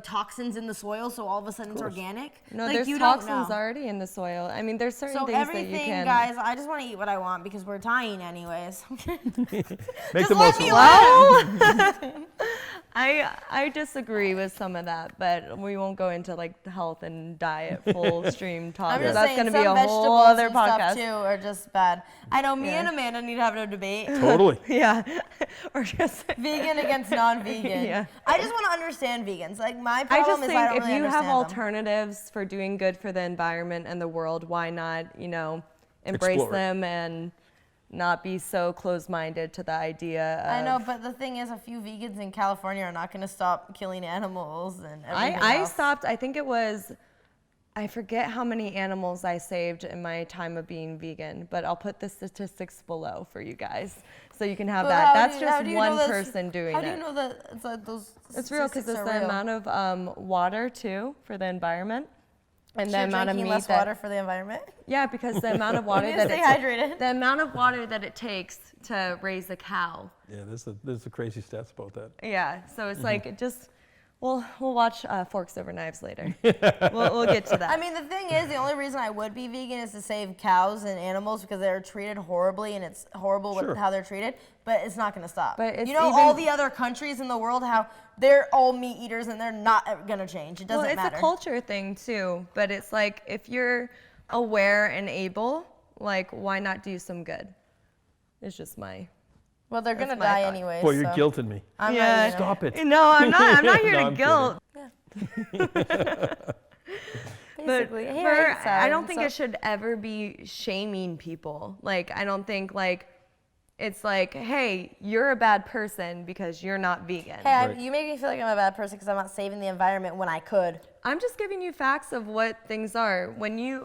toxins in the soil, so all of a sudden it's organic. No, like, there's you don't toxins know. already in the soil. I mean, there's certain So things that you everything, can. guys, I just want to eat what I want because we're dying anyways. Make Just the let most me of it. live. I disagree with some of that, but we won't go into like the health and diet full stream talk. I'm just That's saying going to some be a vegetables whole other and stuff podcast. too are just bad. I know me Yeah. and Amanda need to have a debate. Totally. Yeah, or just. Vegan against non-vegan. Yeah. I just want to understand vegans. Like my I problem just is think I don't if really you have understand them. alternatives for doing good for the environment and the world, why not, embrace Explore it. them and not be so closed-minded to the idea of. I know, but the thing is, a few vegans in California are not going to stop killing animals and everything I else. stopped, I think it was, I forget how many animals I saved in my time of being vegan, but I'll put the statistics below for you guys so you can have But that. how That's do you- how just do you one know that's- person doing How it. do you know that it's like those It's real because statistics it's are the real? amount of water too for the environment, and So the you're amount of drinking meat less that. water for the environment? Yeah, because the amount of water need to that stay it hydrated. the amount of water that it takes to raise a cow. Yeah, there's the crazy stats about that. Yeah, so it's like just We'll watch Forks Over Knives later. we'll get to that. I mean, the thing is, the only reason I would be vegan is to save cows and animals because they're treated horribly, and it's horrible with how they're treated. But it's not going to stop. But it's all the other countries in the world, how they're all meat eaters and they're not going to change. It doesn't matter. It's a culture thing too. But it's like if you're aware and able, like why not do some good? It's just my. Well, they're going to die anyway. Boy, you're guilting me. Stop it. No, I'm not. I'm not here No, to I'm guilt. Basically, I don't think it should ever be shaming people. Like, I don't think like it's like, hey, you're a bad person because you're not vegan. Hey, you make me feel like I'm a bad person because I'm not saving the environment when I could. I'm just giving you facts of what things are.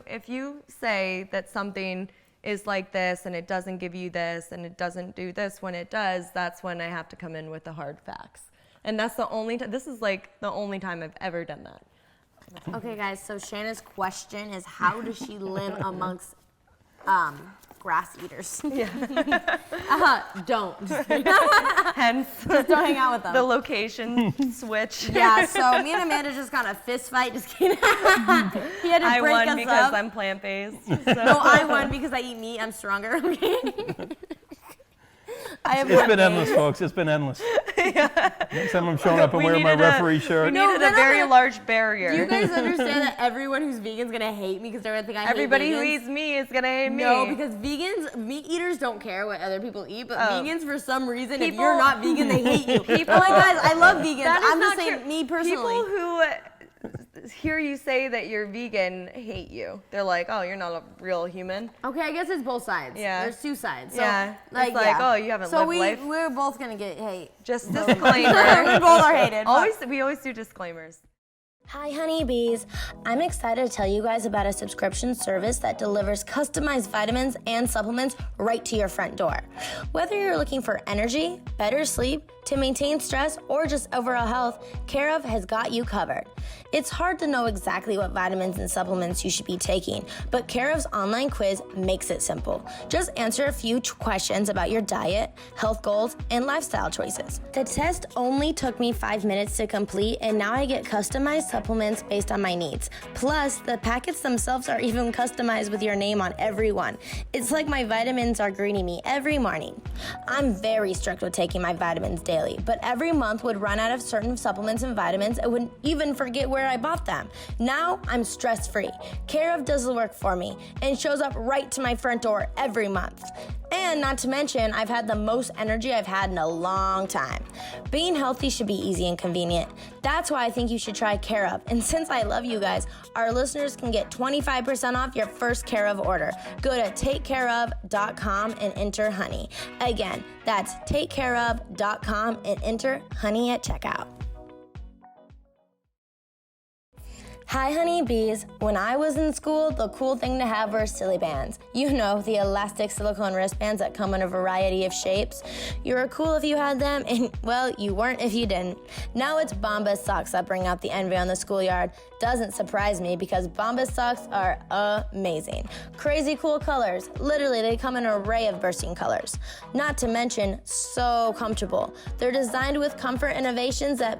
If you say that something is like this and it doesn't give you this and it doesn't do this when it does, that's when I have to come in with the hard facts. And that's the only time, this is like the only time I've ever done that. Okay, guys, so Shanna's question is how does she live amongst grass eaters? Yeah. Don't. Hence, Just don't hang out with them. the location switch. Yeah, so me and Amanda just got a fist fight. Just kidding. He had to I break won us because up. I'm plant-based. So. No, I won because I eat meat. I'm stronger. It's been endless, folks. It's been endless. Next time I'm showing up and wearing my referee shirt. We needed a very large barrier. Do you guys understand that everyone who's vegan is gonna hate me because they're gonna think I hate Everybody who vegans? eats me is gonna hate me. No, because vegans, meat eaters don't care what other people eat, but vegans, for some reason, if People- you're not vegan, they hate you. People, oh my guys, I love vegans. That is I'm just not saying, true. me personally. People who hear you say that you're vegan hate you. They're like, oh, you're not a real human. Okay, I guess it's both sides. Yeah. There's two sides. So, Yeah. It's like, oh, you haven't lived life. So we're both gonna get hate. Just disclaimer. We both are hated. We always do disclaimers. Hi honeybees! I'm excited to tell you guys about a subscription service that delivers customized vitamins and supplements right to your front door. Whether you're looking for energy, better sleep, to maintain stress, or just overall health, Care of has got you covered. It's hard to know exactly what vitamins and supplements you should be taking, but Care of's online quiz makes it simple. Just answer a few questions about your diet, health goals, and lifestyle choices. The test only took me 5 minutes to complete, and now I get customized supplements based on my needs. Plus, the packets themselves are even customized with your name on every one. It's like my vitamins are greeting me every morning. I'm very strict with taking my vitamins daily, but every month would run out of certain supplements and vitamins and would even forget where I bought them. Now I'm stress-free. Care of does the work for me and shows up right to my front door every month. And not to mention, I've had the most energy I've had in a long time. Being healthy should be easy and convenient. That's why I think you should try Care of. And since I love you guys, our listeners can get 25% off your first Care of order. Go to takecareof.com and enter honey. Again, that's takecareof.com and enter honey at checkout. Hi honeybees. When I was in school, the cool thing to have were silly bands. You know, the elastic silicone wristbands that come in a variety of shapes. You were cool if you had them, and well, you weren't if you didn't. Now it's Bombas socks that bring out the envy on the schoolyard. Doesn't surprise me because Bombas socks are amazing. Crazy cool colors. Literally, they come in an array of bursting colors. Not to mention, so comfortable. They're designed with comfort innovations that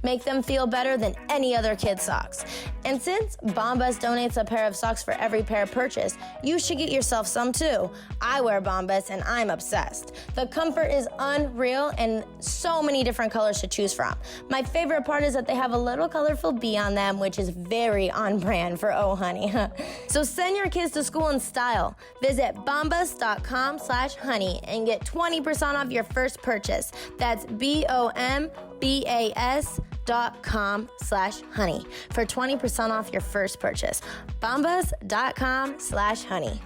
make them feel better than any other kid's socks. And since Bombas donates a pair of socks for every pair purchased, you should get yourself some too. I wear Bombas and I'm obsessed. The comfort is unreal and so many different colors to choose from. My favorite part is that they have a little colorful bee on them, which is very on brand for OHoney. So send your kids to school in style. Visit bombas.com/honey and get 20% off your first purchase. That's bombas.com/honey for 20% off your first purchase. bombas.com/honey.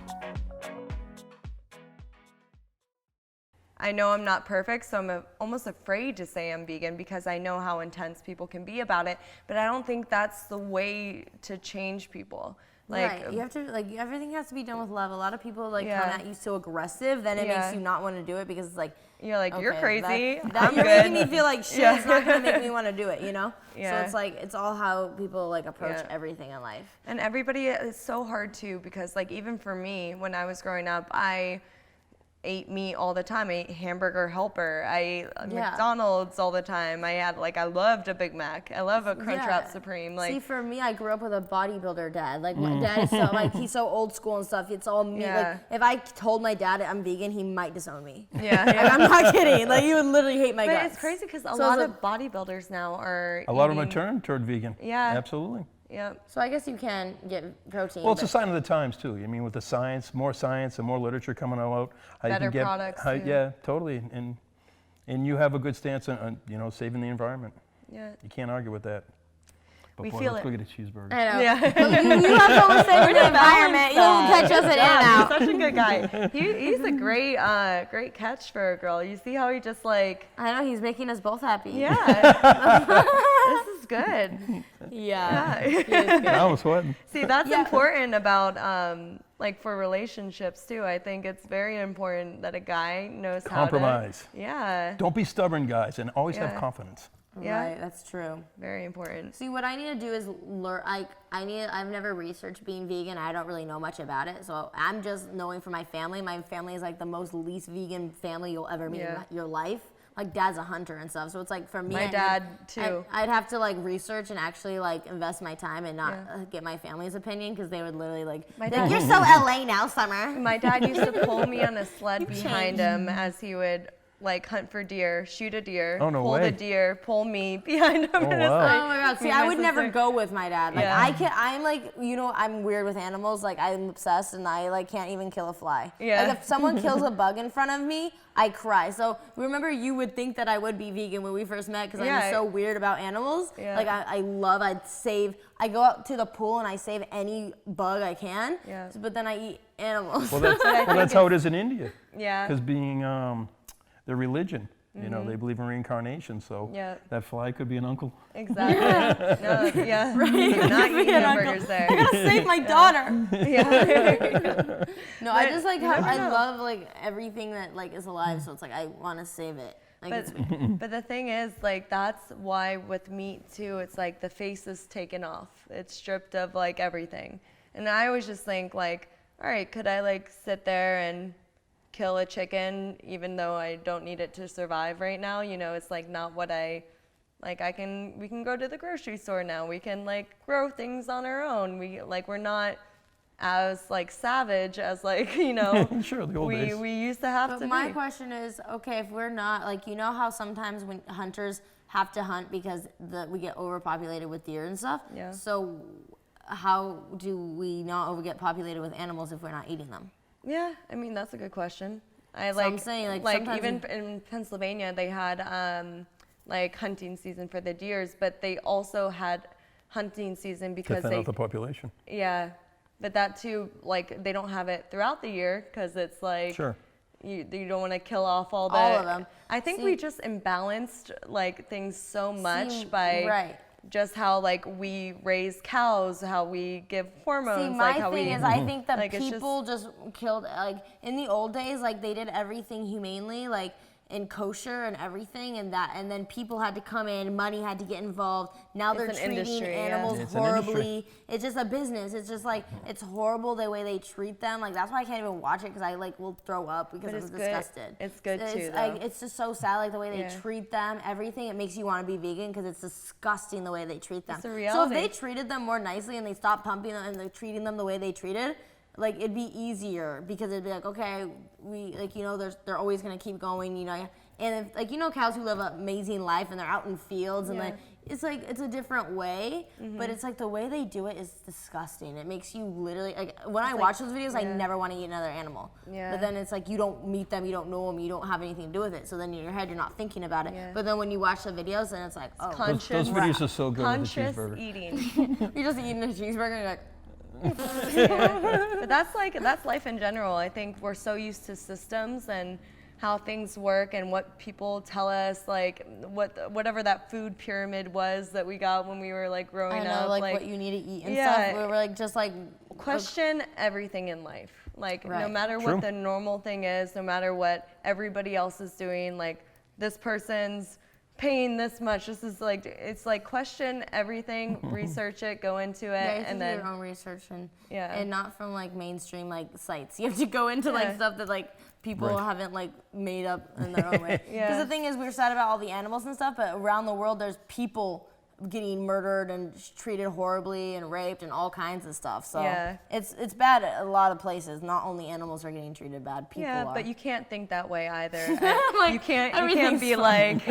I know I'm not perfect, so I'm almost afraid to say I'm vegan because I know how intense people can be about it, but I don't think that's the way to change people. Right, you have to, everything has to be done with love. A lot of people, come at you so aggressive, then it makes you not want to do it because it's like, you're like, you're okay, crazy, you're making me feel like shit. Yeah. It's not going to make me want to do it, you know? Yeah. So it's like, it's all how people, approach everything in life. And everybody is so hard too because, even for me, when I was growing up, I ate meat all the time. I ate Hamburger Helper. I ate McDonald's all the time. I loved a Big Mac. I love a Crunchwrap Supreme. See, for me, I grew up with a bodybuilder dad. Like my dad is so he's so old school and stuff. It's all meat. Yeah. Like if I told my dad I'm vegan, he might disown me. Yeah. Like, I'm not kidding. Like he would literally hate my guts. But it's crazy because a lot of bodybuilders now are A lot of them are turned vegan. Yeah. Absolutely. Yep. So I guess you can get protein. Well, it's a sign of the times too. I mean, with the science and more literature coming out, how Better you can get products, too. yeah, totally. And you have a good stance on saving the environment. Yeah. You can't argue with that. But We boy, feel let's it. go get a cheeseburger. I know. Yeah. You have to always say the environment. You'll catch us at In-N-Out. He's such a good guy. He's a great catch for a girl. You see how he just like. I know, he's making us both happy. Yeah. This is good. Yeah. I was sweating. See, that's important about like for relationships too. I think it's very important that a guy knows Compromise. how to. Yeah. Don't be stubborn, guys, and always have Yeah. confidence. Yeah. Right, that's true. Very important. See, what I need to do is learn. I've never researched being vegan. I don't really know much about it. So I'm just knowing from my family. My family is like the most least vegan family you'll ever meet in your life. Like dad's a hunter and stuff. So it's like for me, My dad too. I'd have to like research and actually like invest my time and not get my family's opinion because they would literally like, you're so LA now, Summer. My dad used to pull me on a sled behind him as he would like hunt for deer, shoot a deer, Oh, no pull way. the deer, pull me behind him. Oh, in a wow. sled. Oh my God! Me See, and I my would never sister. go with my dad. Like Yeah. I'm like, I'm weird with animals. Like I'm obsessed, and I like can't even kill a fly. Yeah. Like if someone kills a bug in front of me, I cry. So remember, you would think that I would be vegan when we first met because Yeah. I'm so weird about animals. Yeah. Like I go out to the pool and I save any bug I can. Yeah. But then I eat animals. Well, that's how it is in India. Yeah. Because being their religion, they believe in reincarnation. So Yeah. that fly could be an uncle. Exactly. No, yeah. Not eating hamburgers there. I gotta save my daughter. Yeah. No, I just like you never I know. love like everything that like is alive. So it's like I want to save it. Like it's But the thing is, like, that's why with meat too, it's like the face is taken off. It's stripped of like everything. And I always just think like, all right, could I like sit there and kill a chicken even though I don't need it to survive right now? It's like not what we can go to the grocery store now. We can like grow things on our own. We're not as like savage as like, Sure, the old days. we used to have But to my be. question is, okay, if we're not like, how sometimes when hunters have to hunt because we get overpopulated with deer and stuff. Yeah. So how do we not get populated with animals if we're not eating them? Yeah, I mean that's a good question. I'm saying, like, sometimes even in Pennsylvania they had like hunting season for the deers, but they also had hunting season To because thin out the population. yeah, but that too, like they don't have it throughout the year because it's like Sure. you don't want to kill off all of them. I think See- we just imbalanced like things so much by right. just how like we raise cows, how we give hormones, See, my like how thing we is, I think that like, it's people just killed, like, in the old days, like, they did everything humanely, like, in kosher and everything, and then people had to come in, money had to get involved. Now they're an treating industry, yeah. animals It's an industry. horribly. It's just a business. It's just, like, it's horrible the way they treat them. Like, that's why I can't even watch it, because I, like, will throw up because But I'm it's good. disgusted. It's good, too, Like, though. it's just so sad, like, the way they Yeah. treat them, everything. It makes you want to be vegan, because it's disgusting the way they treat them. It's a So if reality. they treated them more nicely and they stopped pumping them and they're treating them the way they treated, like, it'd be easier, because it'd be like, okay, we, like, they're always going to keep going, and if, like, cows who live an amazing life and they're out in fields and Yeah. like, it's like, it's a different way, but it's like the way they do it is disgusting. It makes you literally, like, when I watch those videos, I never want to eat another animal. Yeah. But then it's like, you don't meet them, you don't know them, you don't have anything to do with it. So then in your head, you're not thinking about it. Yeah. But then when you watch the videos, then it's like, oh, Those videos are so good with the conscious cheeseburger. eating. you're just eating a cheeseburger and you're like, But that's life in general. I think we're so used to systems and how things work and what people tell us, like whatever that food pyramid was that we got when we were like growing I know, up. like what you need to eat and yeah. stuff. We're like, just like, question everything in life. Like no Right. matter True. what the normal thing is, no matter what everybody else is doing, like this person's paying this much. This is like, it's like question everything, research it, go into it, Yeah, you have and to do then your own research and Yeah. and not from like mainstream like sites. You have to go into like stuff that like people haven't like made up in their own way. Because the thing is, we're sad about all the animals and stuff, but around the world there's people getting murdered and treated horribly and raped and all kinds of stuff. So it's bad at a lot of places. Not only animals are getting treated bad, people are. but you can't think that way either. Like, you can't be everything's like,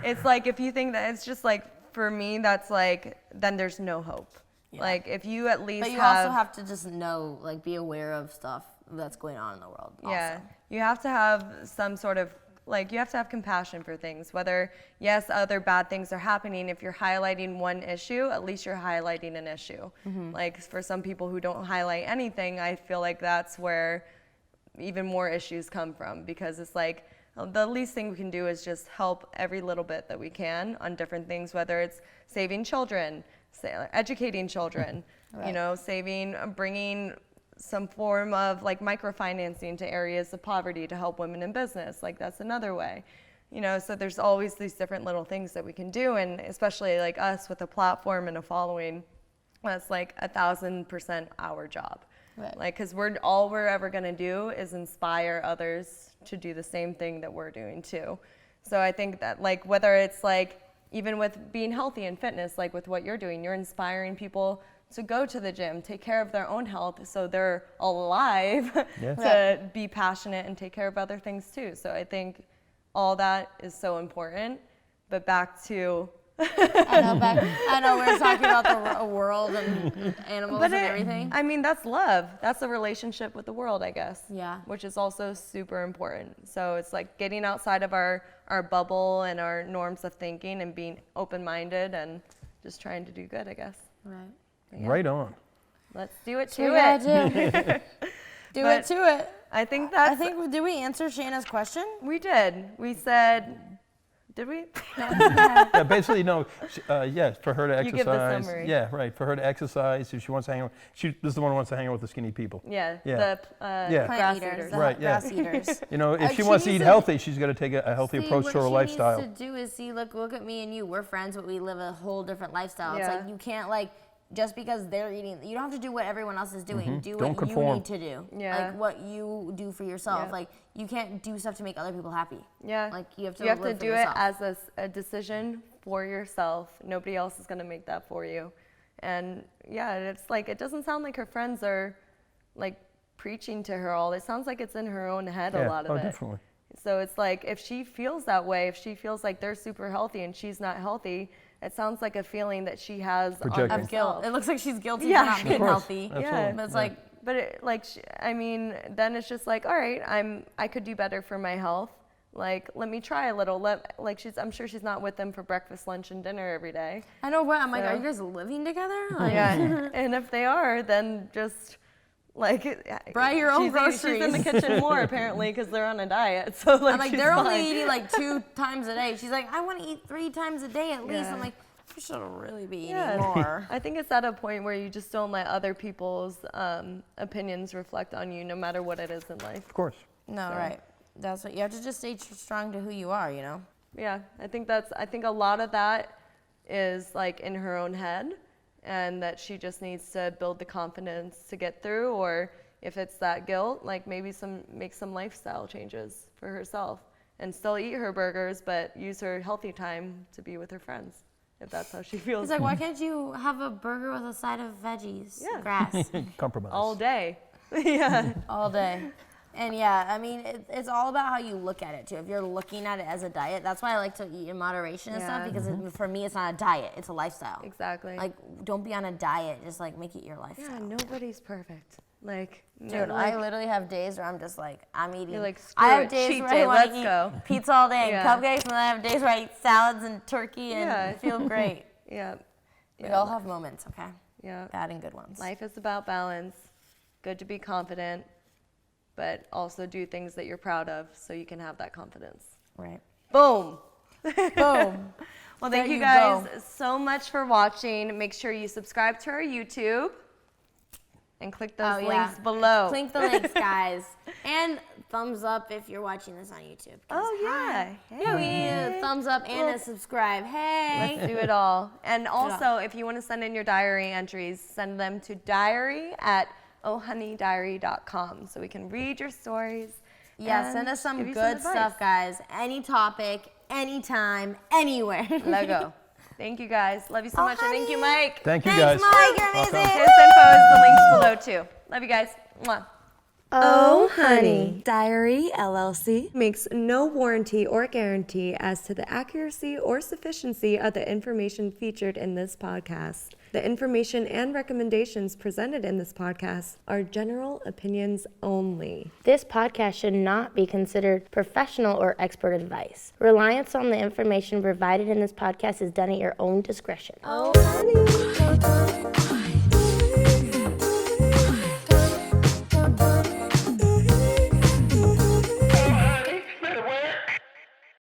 it's like if you think that, it's just like, for me, that's like, then there's no hope. Like if you at least But you also have to just know, like be aware of stuff that's going on in the world. Also. You have to have some sort of, like, you have to have compassion for things, whether, yes, other bad things are happening. If you're highlighting one issue, at least you're highlighting an issue. Like, for some people who don't highlight anything, I feel like that's where even more issues come from, because it's like, the least thing we can do is just help every little bit that we can on different things, whether it's saving children, educating children, you know, bringing some form of like microfinancing to areas of poverty to help women in business. Like that's another way, you know, so there's always these different little things that we can do. And especially like us with a platform and a following, that's like 1,000% our job. Like, cause all we're ever gonna do is inspire others to do the same thing that we're doing too. So I think that like, whether it's like, even with being healthy and fitness, like with what you're doing, you're inspiring people to go to the gym, take care of their own health so they're alive to be passionate and take care of other things too. So I think all that is so important. But back to I know we're talking about the world and animals and everything. I mean, that's love. That's a relationship with the world, I guess. Yeah. Which is also super important. So it's like getting outside of our bubble and our norms of thinking and being open-minded and just trying to do good, I guess. Right. Right on. Let's do it to it. Do it to it. I think did we answer Shayna's question? we did. We said, did we? Yeah, basically, no. Yes, for her to exercise. You give the summary. Yeah, right. For her to exercise, if she wants to hang out. This is the one who wants to hang out with the skinny people. Yeah. Yeah. The Plant grass eaters. eaters. Right, yeah. Grass eaters. You know, if she She wants to needs eat to- healthy, she's got to take a healthy approach to her What lifestyle. she needs to do is look at me and you. We're friends, but we live a whole different lifestyle. Yeah. It's like you can't like, just because they're eating, you don't have to do what everyone else is doing. Do Don't what conform. you need to do. Yeah. Like what you do for yourself. Yeah. Like you can't do stuff to make other people happy. Yeah. Like you have to live for do yourself. it as a decision for yourself. Nobody else is going to make that for you. And yeah, it's like, it doesn't sound like her friends are like preaching to her all. It sounds like it's in her own head a lot of it. Definitely. So it's like, if she feels that way, if she feels like they're super healthy and she's not healthy, it sounds like a feeling that she has Projecting. on Of guilt. herself. It looks like she's guilty Yeah. for not Of being course. healthy. Absolutely. Yeah. But it's Yeah. like, But it, like, I mean, then it's just like, all right, I could do better for my health. Like, let me try a little. I'm sure she's not with them for breakfast, lunch, and dinner every day. I know what, I'm like, So- are you guys living together? Like, Yeah. And if they are, then just like Buy your own she's groceries. in the kitchen more apparently because they're on a diet. So like, I'm like, she's they're fine. only eating like 2 times a day. She's like, I want to eat 3 times a day at least. Yeah. I'm like, you should really be eating Yeah. more. I think it's at a point where you just don't let other people's opinions reflect on you, no matter what it is in life. Of course. No, right. That's what you have to just stay strong to who you are, you know? Yeah, I think a lot of that is like in her own head, and that she just needs to build the confidence to get through, or if it's that guilt, like maybe make some lifestyle changes for herself and still eat her burgers, but use her healthy time to be with her friends, if that's how she feels. He's like, why can't you have a burger with a side of veggies, Yeah. grass, Compromise. all day. Yeah. all day? And yeah, I mean, it's all about how you look at it too. If you're looking at it as a diet, that's why I like to eat in moderation and stuff, Yeah. because for me, it's not a diet, it's a lifestyle. Exactly. Like, don't be on a diet, just like make it your lifestyle. Yeah, nobody's perfect. Like, Dude, like, I literally have days where I'm just like, I'm eating. You're like, I screw have it, days cheat where day, I want let's to eat go. pizza all day and Yeah. cupcakes, and then I have days where I eat salads and turkey and Yeah. feel great. yeah. We all have moments, okay? Yeah. Bad and good ones. Life is about balance. Good to be confident, but also do things that you're proud of so you can have that confidence. Right. Boom. Boom. Well, There thank you you guys go. so much for watching. Make sure you subscribe to our YouTube. And click those Oh, links yeah. below. Click the links, guys. And thumbs up if you're watching this on YouTube. Oh, yeah. Yeah, we need a thumbs up and a subscribe. Hey. Let's do it all. And also, if you want to send in your diary entries, send them to diary@OHoneyDiary.com so we can read your stories. Yeah, and send us some give you good advice. stuff, guys. Any topic, anytime, anywhere. Lego. Thank you, guys. Love you so much. And thank you, Mike. Thank you, Thanks, guys. Mike. You're amazing. His info is the links below, too. Love you guys. Mwah. OHoney. Diary LLC makes no warranty or guarantee as to the accuracy or sufficiency of the information featured in this podcast. The information and recommendations presented in this podcast are general opinions only. This podcast should not be considered professional or expert advice. Reliance on the information provided in this podcast is done at your own discretion. OHoney.